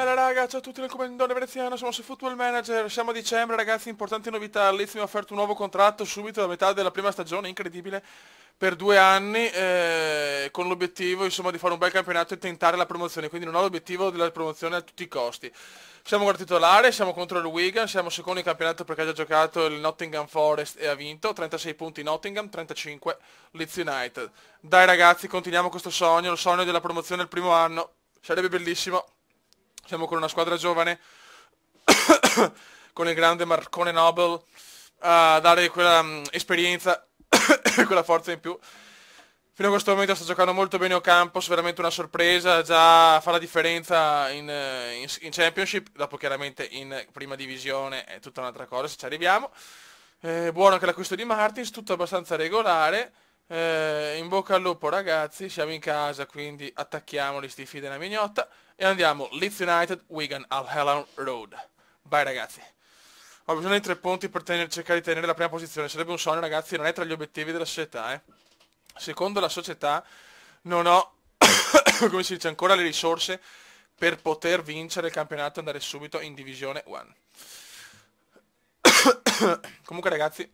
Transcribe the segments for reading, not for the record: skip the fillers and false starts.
Bella raga, ciao a tutti del Comandone Veneziano, siamo su Football Manager, siamo a dicembre ragazzi, importanti novità, Leeds mi ha offerto un nuovo contratto subito a metà della prima stagione, incredibile, per 2 anni, con l'obiettivo insomma di fare un bel campionato e tentare la promozione, quindi non ho l'obiettivo della promozione a tutti i costi. Siamo guardia titolare, siamo contro il Wigan, siamo secondo in campionato perché ha già giocato il Nottingham Forest e ha vinto, 36 punti Nottingham, 35 Leeds United. Dai ragazzi, continuiamo questo sogno, il sogno della promozione il primo anno, sarebbe bellissimo. Siamo con una squadra giovane, con il grande Marcone Nobel, a dare quella esperienza e quella forza in più. Fino a questo momento sta giocando molto bene Ocampos, veramente una sorpresa, già fa la differenza in Championship, dopo chiaramente in prima divisione è tutta un'altra cosa se ci arriviamo. Buono anche l'acquisto di Martins, tutto abbastanza regolare. In bocca al lupo ragazzi, siamo in casa quindi attacchiamoli sti figli della mignotta e andiamo Leeds United, Wigan al Elland Road. Vai ragazzi. Ho bisogno di 3 punti per cercare di tenere la prima posizione, sarebbe un sogno ragazzi, non è tra gli obiettivi della società. Secondo la società non ho, come si dice, ancora le risorse per poter vincere il campionato e andare subito in Divisione 1. Comunque ragazzi,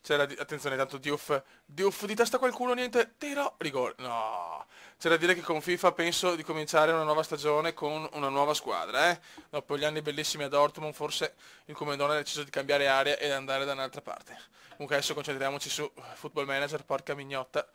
attenzione, tanto Diouf di testa qualcuno, niente, tiro, rigore, no. C'è da dire che con FIFA penso di cominciare una nuova stagione con una nuova squadra, Dopo gli anni bellissimi a Dortmund, forse il Comandone ha deciso di cambiare area ed andare da un'altra parte. Comunque adesso concentriamoci su Football Manager, porca mignotta.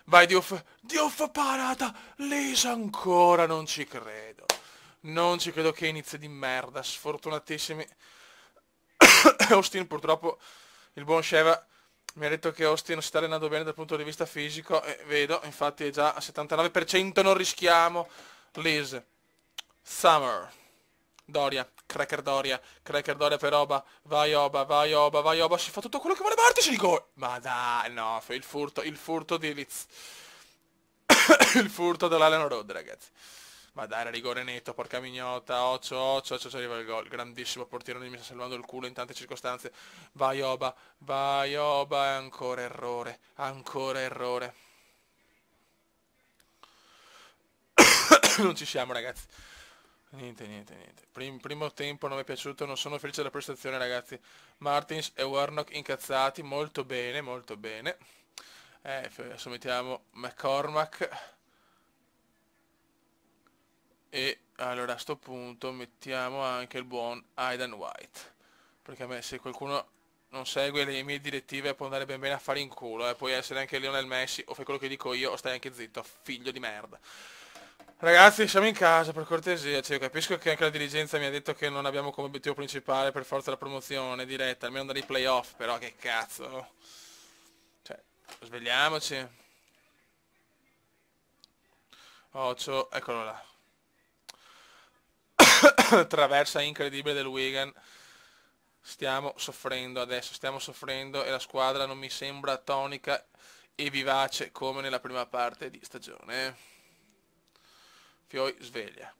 Vai Diouf parata, lesa ancora, non ci credo. Non ci credo, che inizio di merda, sfortunatissimi. Austin purtroppo, il buon Sheva mi ha detto che Austin si sta allenando bene dal punto di vista fisico e vedo, infatti è già a 79%, non rischiamo. Liz, Summer, Doria, Cracker Doria per Oba, vai Oba, vai Oba, vai Oba, si fa tutto quello che vuole Martis, il gol. Ma dai, no, il furto di Liz. Il furto dell'Allen Road, ragazzi. Ma dai, era rigore netto, porca mignotta, occhio, ci arriva il gol. Grandissimo portiere, mi sta salvando il culo in tante circostanze. Vai Oba, ancora errore, ancora errore. Non ci siamo, ragazzi. Niente. Primo tempo non mi è piaciuto, non sono felice della prestazione, ragazzi. Martins e Warnock incazzati, molto bene, molto bene. Adesso mettiamo McCormack. E allora a sto punto mettiamo anche il buon Aidan White. Perché a me se qualcuno non segue le mie direttive può andare ben bene a fare in culo. Puoi essere anche Lionel Messi, o fai quello che dico io o stai anche zitto, figlio di merda. Ragazzi, siamo in casa, per cortesia, cioè, io capisco che anche la dirigenza mi ha detto che non abbiamo come obiettivo principale per forza la promozione diretta, almeno andare ai playoff, però che cazzo. Cioè, svegliamoci. Occhio, eccolo là. Traversa incredibile del Wigan. Stiamo soffrendo adesso, stiamo soffrendo e la squadra non mi sembra tonica e vivace come nella prima parte di stagione. Fioi sveglia.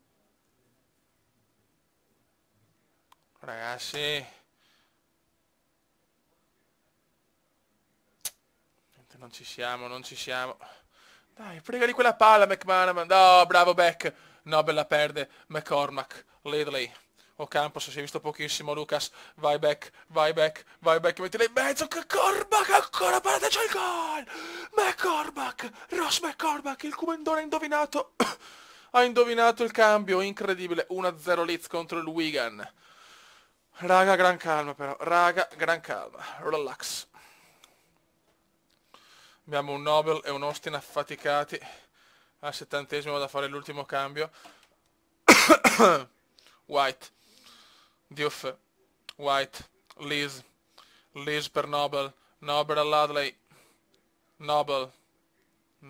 Ragazzi. Non ci siamo, non ci siamo. Dai, pregali quella palla, McManaman. No, bravo Beck. Nobel la perde. McCormack. Ledley. Ocampos, si è visto pochissimo. Lucas. Vai Beck. Mettila in mezzo. McCormack. Ancora parata, c'è il gol. McCormack. Ross McCormack. Il Comandone ha indovinato. Ha indovinato il cambio. Incredibile. 1-0 Leeds contro il Wigan. Raga, gran calma però. Raga, gran calma. Relax. Abbiamo un Nobel e un Austin affaticati. Al 70° da fare l'ultimo cambio. White. Diouf. White. Liz per Nobel. Nobel all'Adley. Nobel.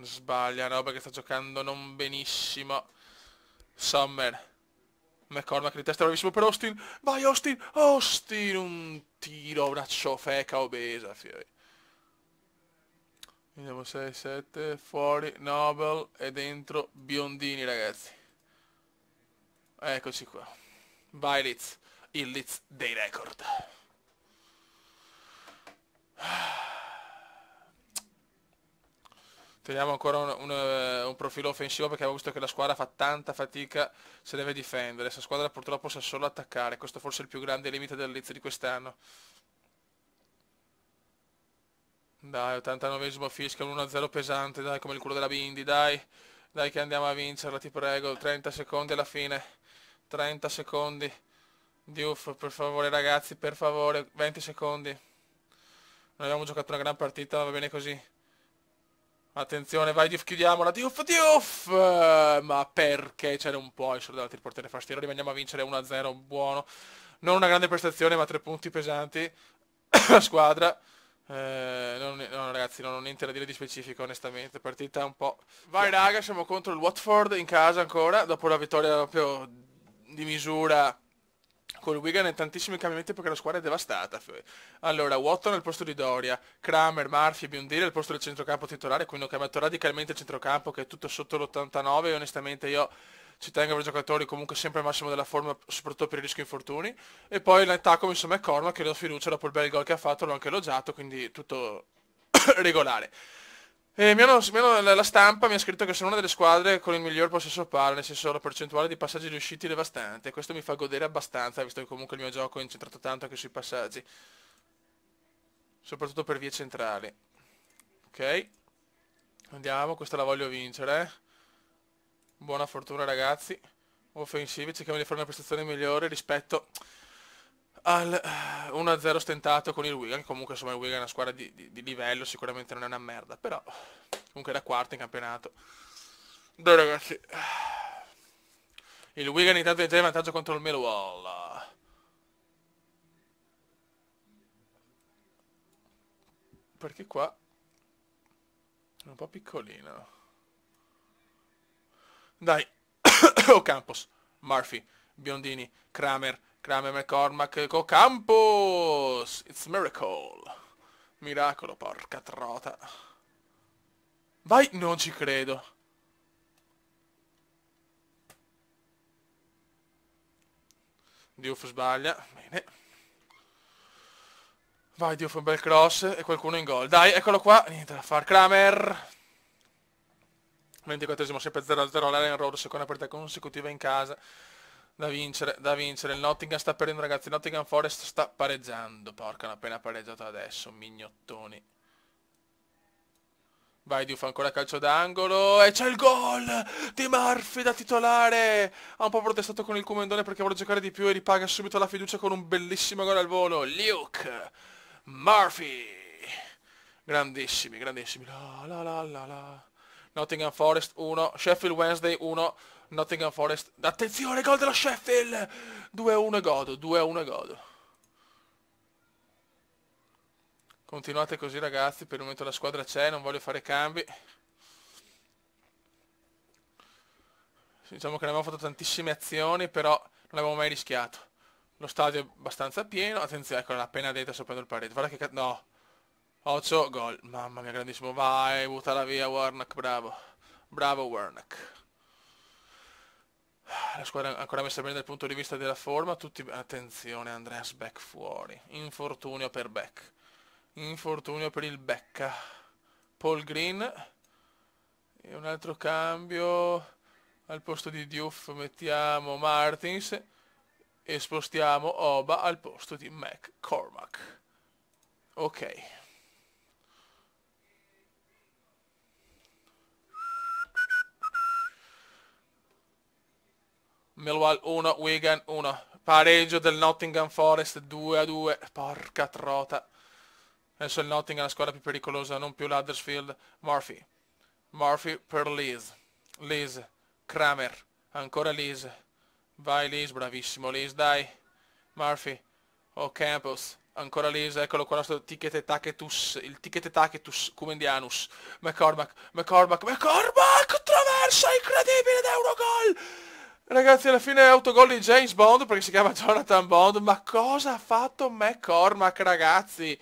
Sbaglia Nobel che sta giocando non benissimo. Sommer. McCormack di testa, bravissimo per Austin. Vai Austin. Austin. Un tiro, una ciofeca obesa, fioi. Vediamo 6, 7, fuori, Nobel e dentro Biondini, ragazzi. Eccoci qua. Vai Leeds, il Leeds dei record. Teniamo ancora un profilo offensivo perché avevo visto che la squadra fa tanta fatica, se deve difendere. Questa squadra purtroppo sa solo attaccare. Questo forse è il più grande limite del Leeds di quest'anno. Dai, 89esimo fischia, un 1-0 pesante, dai, come il culo della Bindi, dai. Dai che andiamo a vincerla, ti prego. 30 secondi alla fine. 30 secondi. Diouf, per favore ragazzi, per favore. 20 secondi. Non abbiamo giocato una gran partita, ma va bene così. Attenzione, vai Diouf, chiudiamola. Diouf, Diouf! Ma perché ce n'è un po'? Il solo davanti il portiere fa stiro. Rimaniamo a vincere 1-0, buono. Non una grande prestazione, ma 3 punti pesanti. La squadra. No, ragazzi, non ho niente da dire di specifico, onestamente. Partita un po'. Vai, raga, siamo contro il Watford in casa ancora. Dopo la vittoria proprio di misura col Wigan e tantissimi cambiamenti perché la squadra è devastata. Allora, Watton al posto di Doria, Kramer, Murphy e Biondini al posto del centrocampo titolare, quindi ho cambiato radicalmente il centrocampo che è tutto sotto l'89 e onestamente io ci tengo a avere giocatori comunque sempre al massimo della forma, soprattutto per il rischio infortuni. E poi l'attacco mi insomma è Cormac che le do fiducia dopo il bel gol che ha fatto, l'ho anche elogiato, quindi tutto regolare. E la stampa mi ha scritto che sono una delle squadre con il miglior possesso palla, nel senso la percentuale di passaggi riusciti è devastante. Questo mi fa godere abbastanza, visto che comunque il mio gioco è incentrato tanto anche sui passaggi. Soprattutto per vie centrali. Ok. Andiamo, questa la voglio vincere. Buona fortuna ragazzi. Offensivi, cerchiamo di fare una prestazione migliore rispetto al 1-0 stentato con il Wigan. Comunque insomma il Wigan è una squadra di livello, sicuramente non è una merda, però comunque è la quarta in campionato. Dai ragazzi, il Wigan intanto è già in vantaggio contro il Millwall. Perché qua è un po' piccolino. Dai. Oh, Campos, Murphy, Biondini, Kramer, McCormack, Campos! It's miracle. Miracolo, porca trota. Vai, non ci credo. Diouf sbaglia, bene. Vai, Diouf, un bel cross e qualcuno in gol. Dai, eccolo qua, niente da fare. Kramer. 24esimo, sempre 0-0 l'Allen Road, seconda partita consecutiva in casa. Da vincere, da vincere. Il Nottingham sta perdendo, ragazzi. Il Nottingham Forest sta pareggiando. Porca, hanno appena pareggiato adesso, mignottoni. Vai, Diouf, ancora calcio d'angolo. E c'è il gol di Murphy da titolare. Ha un po' protestato con il Comendone perché vuole giocare di più e ripaga subito la fiducia con un bellissimo gol al volo. Luke Murphy. Grandissimi, grandissimi. La la la la la. Nottingham Forest 1, Sheffield Wednesday 1, Nottingham Forest. Attenzione, gol dello Sheffield! 2-1 e godo, 2-1 e godo. Continuate così ragazzi, per il momento la squadra c'è, non voglio fare cambi. Diciamo che ne abbiamo fatto tantissime azioni, però non abbiamo mai rischiato. Lo stadio è abbastanza pieno, attenzione, eccola, appena dentro sto prendendo il pareggio. Guarda che no. 8 gol, mamma mia, grandissimo. Vai, buttala via Warnock, bravo. Bravo Warnock. La squadra è ancora messa bene dal punto di vista della forma. Tutti. Attenzione, Andreas Beck fuori. Infortunio per Beck. Infortunio per il Becca. Paul Green. E un altro cambio. Al posto di Diouf mettiamo Martins. E spostiamo Oba al posto di McCormack. Ok. Millwall 1, Wigan 1. Pareggio del Nottingham Forest 2-2. Porca trota. Adesso il Nottingham è la squadra più pericolosa, non più l'Huddersfield. Murphy. Murphy per Lees. Lees. Kramer. Ancora Lees. Vai Lees, bravissimo Lees, dai. Murphy. Oh, Campos. Ancora Lees, eccolo qua, il nostro ticket e tacetus. Il ticket e tacetus Comendianus. McCormack. Traversa incredibile ed Eurogol. Ragazzi, alla fine è autogol di James Bond, perché si chiama Jonathan Bond. Ma cosa ha fatto McCormack, ragazzi?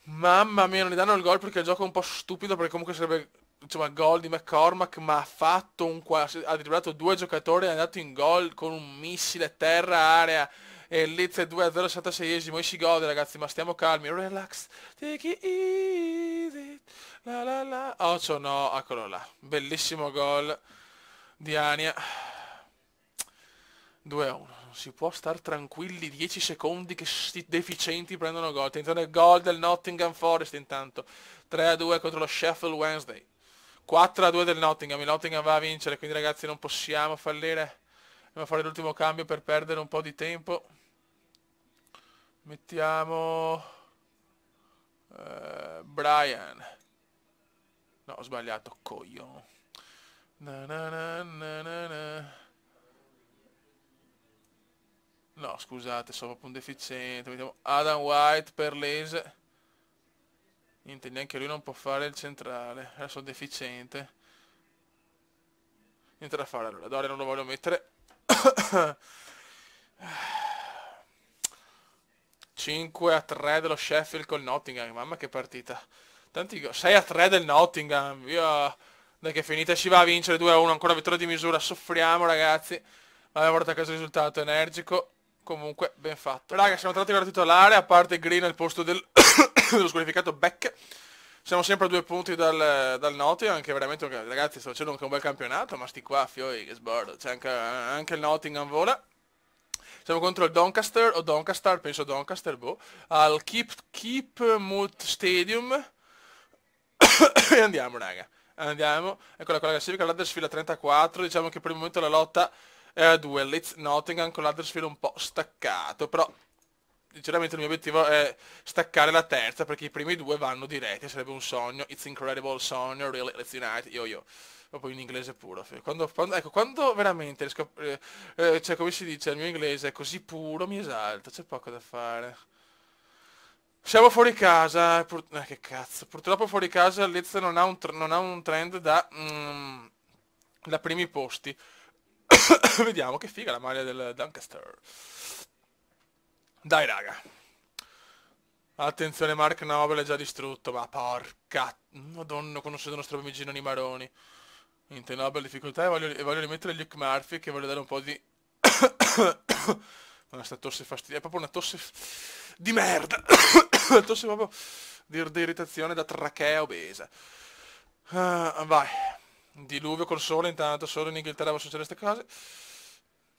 Mamma mia, non gli danno il gol perché il gioco è un po' stupido, perché comunque sarebbe, insomma, gol di McCormack, ma ha fatto ha dribblato 2 giocatori e è andato in gol con un missile terra-area. E il Leeds è 2-0 66esimo e si gode, ragazzi, ma stiamo calmi. Relax, take it easy. La la la. Ocio no, eccolo là. Bellissimo gol di Ania. 2-1. Non si può star tranquilli 10 secondi che sti deficienti prendono gol. Attenzione il gol del Nottingham Forest intanto. 3-2 contro lo Sheffield Wednesday. 4-2 del Nottingham. Il Nottingham va a vincere, quindi ragazzi non possiamo fallire. Dobbiamo fare l'ultimo cambio per perdere un po' di tempo. Mettiamo... Brian. No, ho sbagliato, coglio. Na na na na na na. No, scusate, sono proprio un deficiente. Mettiamo Adam White per l'Ese. Niente, neanche lui non può fare il centrale. Sono deficiente. Niente da fare allora. Doria non lo voglio mettere. 5-3 dello Sheffield col Nottingham. Mamma che partita. 6-3 del Nottingham. Dai che è finita si va a vincere 2-1. Ancora vittoria di misura. Soffriamo ragazzi. Abbiamo portato a casa il risultato energico. Comunque ben fatto. Raga, siamo tornati con la titolare. A parte Green al posto dello squalificato Beck. Siamo sempre a 2 punti dal Nottingham, che veramente, ragazzi, sto facendo anche un bel campionato, ma sti qua, fioi, che sbordo. C'è anche il Nottingham vola. Siamo contro il Doncaster, o Doncaster, penso Doncaster, boh, al Keepmoot Stadium. E andiamo, raga. Andiamo. Eccola qua la classifica, l'Huddersfield a 34, diciamo che per il momento la lotta è a 2. Leeds Nottingham con l'Huddersfield un po' staccato, però... Sinceramente il mio obiettivo è staccare la terza perché i primi 2 vanno diretti, sarebbe un sogno, it's incredible sogno, really, let's unite, yo, proprio in inglese puro. Ecco, quando veramente riesco, cioè come si dice, il mio inglese è così puro mi esalta, c'è poco da fare. Siamo fuori casa, che cazzo, purtroppo fuori casa il Leeds non ha un trend da primi posti. Vediamo, che figa la maglia del Doncaster. Dai raga. Attenzione, Mark Noble è già distrutto, ma porca... Madonna, conoscendo il nostro bambino di Maroni. Niente, Noble difficoltà e voglio rimettere Luke Murphy che voglio dare un po' di... Ma sta tosse fastidiosa, è proprio una tosse di merda. Una tosse proprio di irritazione da trachea obesa. Vai. Diluvio col sole, intanto solo in Inghilterra va a succedere queste cose.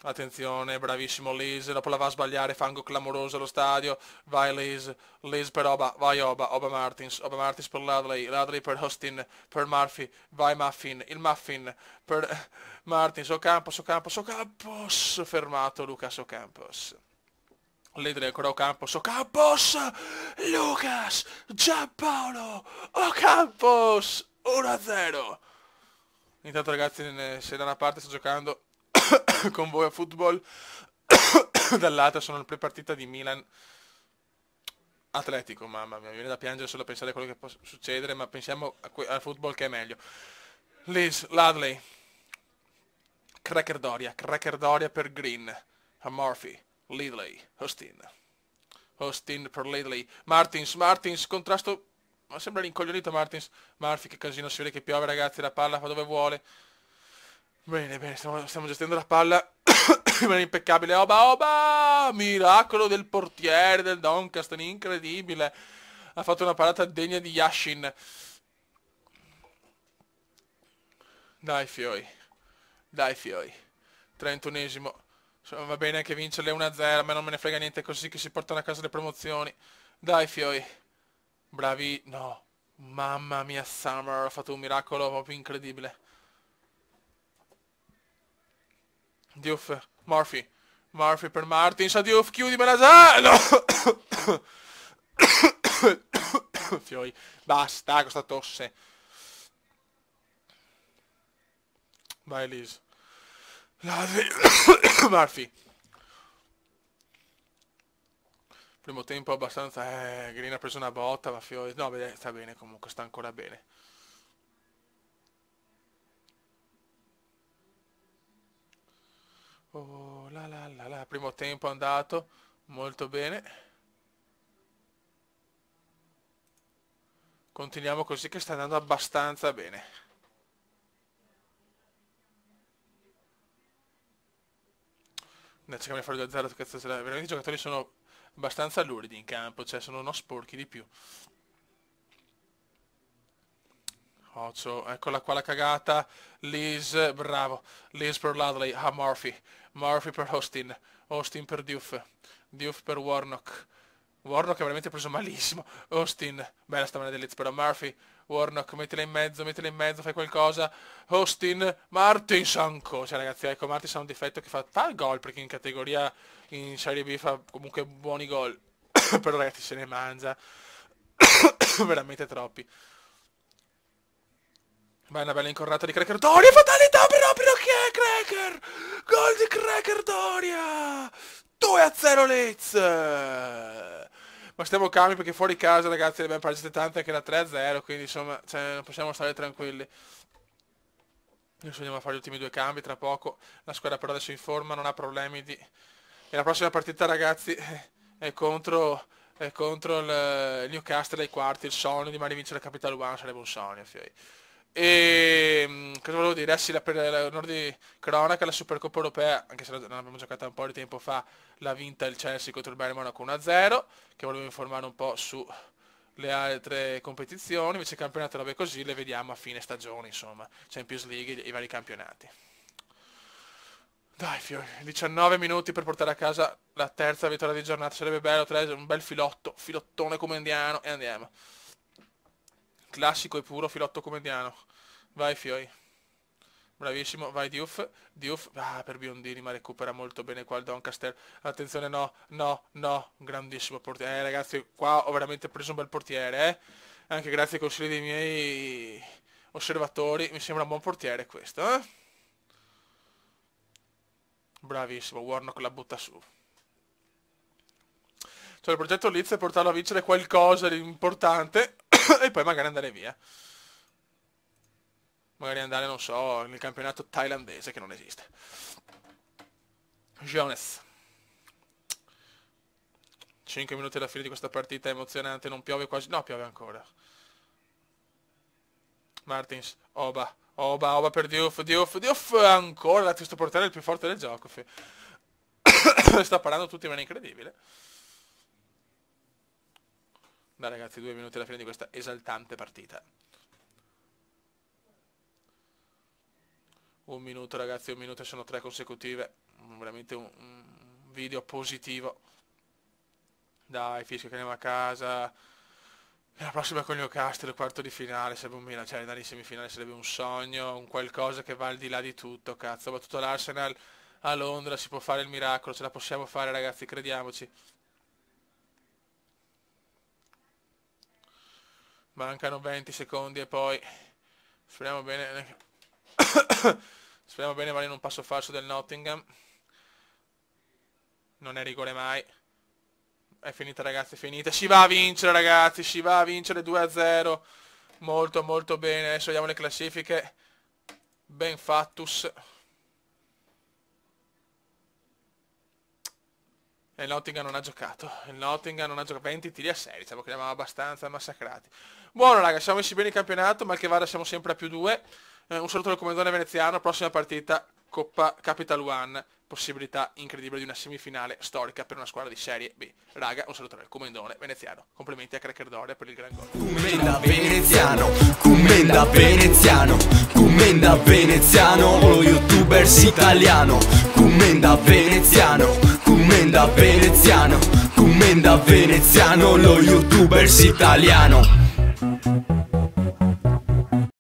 Attenzione, bravissimo Liz, dopo la va a sbagliare, fango clamoroso allo stadio, vai Liz, Liz per Oba, vai Oba Martins per Ladley, Ladley per Hustin, per Murphy, vai Muffin, il Muffin per Martins, Ocampos, fermato Lucas Ocampos. Ladley ancora Ocampos, Lucas, Giampaolo, Ocampos, 1-0. Intanto ragazzi, se da una parte sto giocando con voi a football, dall'altra sono le pre-partita di Milan Atletico, mamma mia, mi viene da piangere solo a pensare a quello che può succedere, ma pensiamo al football che è meglio. Liz, Ladley, Cracker Doria per Green, a Murphy, Lidley, Hostin per Lidley, Martins, contrasto, ma sembra rincoglionito Martins, Murphy, che casino, si vede che piove ragazzi, la palla fa dove vuole. Bene, stiamo gestendo la palla in maniera impeccabile. Oba! Miracolo del portiere del Doncaster, incredibile. Ha fatto una parata degna di Yashin. Dai fioi. 31esimo. Va bene anche vincerle 1-0, a me non me ne frega niente, così che si portano a casa le promozioni. Dai fioi. Bravi. No. Mamma mia, Summer ha fatto un miracolo proprio incredibile. Diouf, Murphy per Martins, Diouf, chiudimela già, no! Fioi, basta con sta tosse. Vai Liz. Murphy. Primo tempo abbastanza, Green ha preso una botta, ma Fioi, no, beh, sta bene comunque, sta ancora bene. Oh, primo tempo è andato molto bene. Continuiamo così che sta andando abbastanza bene. Cerchiamo di fare 2-0, veramente i giocatori sono abbastanza luridi in campo, cioè sono uno sporchi di più. Occio, eccola qua la cagata. Liz, bravo. Liz per Ladley, Murphy. Murphy per Austin. Austin per Diouf. Diouf per Warnock. Warnock è veramente preso malissimo. Austin, bella stamane dell'Leeds però. Murphy, Warnock, mettila in mezzo, fai qualcosa. Austin, Martins ancora. Cioè ragazzi, ecco, Martins ha un difetto che fa il gol, perché in categoria, in Serie B fa comunque buoni gol. Però ragazzi se ne mangia. Veramente troppi. Beh, una bella incornata di Cracker Doria, fatalità però chi è Cracker? Gol di Cracker Doria! 2-0 Leeds! Ma stiamo calmi perché fuori casa ragazzi ne abbiamo pareggiate tante anche da 3-0, quindi insomma cioè, non possiamo stare tranquilli. Adesso andiamo a fare gli ultimi 2 cambi tra poco, la squadra però adesso è in forma, non ha problemi di... E la prossima partita ragazzi è contro il Newcastle ai quarti, il sogno di mai vincere la Capital One sarebbe un sogno, fioi. E cosa volevo dire? Sì, per l'onore di cronaca, la Supercoppa Europea, anche se non abbiamo giocata un po' di tempo fa, l'ha vinta il Chelsea contro il Bayern Monaco 1-0, che volevo informare un po' su le altre competizioni, invece il campionato robe così le vediamo a fine stagione, insomma, Champions League e i vari campionati. Dai fiori, 19 minuti per portare a casa la terza vittoria di giornata, sarebbe bello, un bel filottone comendiano e andiamo. Classico e puro filotto comediano. Vai Fioi. Bravissimo, vai Diouf. Diouf, per Biondini, ma recupera molto bene qua il Doncaster. Attenzione, no, grandissimo portiere. Ragazzi, qua ho veramente preso un bel portiere, Anche grazie ai consigli dei miei osservatori, mi sembra un buon portiere questo, Bravissimo, Warnock la butta su. Cioè il progetto Leeds è portarlo a vincere qualcosa di importante e poi magari andare via. Magari andare, non so, nel campionato thailandese che non esiste. Jones. 5 minuti alla fine di questa partita emozionante, non piove quasi... No, piove ancora. Martins, Oba per Diouf ancora, questo portiere è il più forte del gioco. Sta parando tutti in maniera incredibile. Dai ragazzi, 2 minuti alla fine di questa esaltante partita. 1 minuto ragazzi, 1 minuto e sono 3 consecutive. Veramente un video positivo. Dai, fischio che andiamo a casa. E la prossima con il Newcastle, il quarto di finale, sarebbe un Milan, cioè andare in semifinale sarebbe un sogno, un qualcosa che va al di là di tutto, cazzo. Ha battuto l'Arsenal a Londra, si può fare il miracolo, ce la possiamo fare ragazzi, crediamoci. Mancano 20 secondi e poi speriamo bene. Speriamo bene Mari in un passo falso del Nottingham. Non è rigore mai. È finita ragazzi, è finita. Si va a vincere ragazzi, si va a vincere 2-0. Molto molto bene. Adesso vediamo le classifiche. Ben fattus. E il Nottingham non ha giocato. Il Nottingham non ha giocato. 20 tiri a 6. Diciamo che li abbiamo abbastanza massacrati. Buono raga, siamo messi bene in campionato. Mal che vada siamo sempre a +2. Un saluto dal comandante veneziano. Prossima partita Coppa Capital One. Possibilità incredibile di una semifinale storica per una squadra di Serie B. Raga, un saluto dal comandante veneziano. Complimenti a Cracker Doria per il gran gol. Commenda veneziano, commenda veneziano, commenda veneziano, lo youtubers italiano. Commenda veneziano, commenda veneziano, commenda veneziano, lo youtubers italiano.